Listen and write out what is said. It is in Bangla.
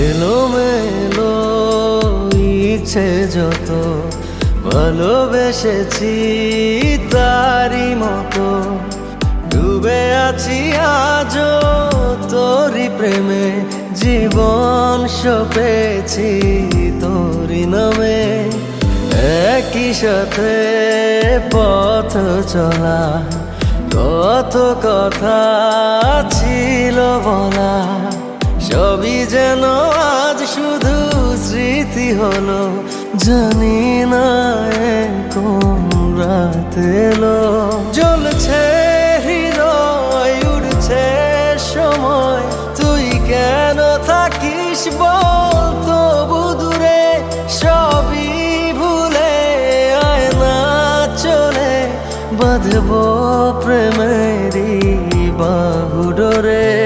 এলোমেলো ইচ্ছে যত ভালোবেসেছি তারি মতো ডুবে আছি আজও তোরি প্রেমে জীবন সপেছি তোরি নামে একই সাথে পথ চলা কত কথা ছিল বলা সবই যেন আজ শুধু স্মৃতি হলো জানি না কোন রাত এলো জ্বলছে হৃদয় উড়ছে সময় তুই কেন থাকিস বল তবু দূরে সবই ভুলে আয় না চলে বাঁধবো প্রেমেরই বাহুডোরে।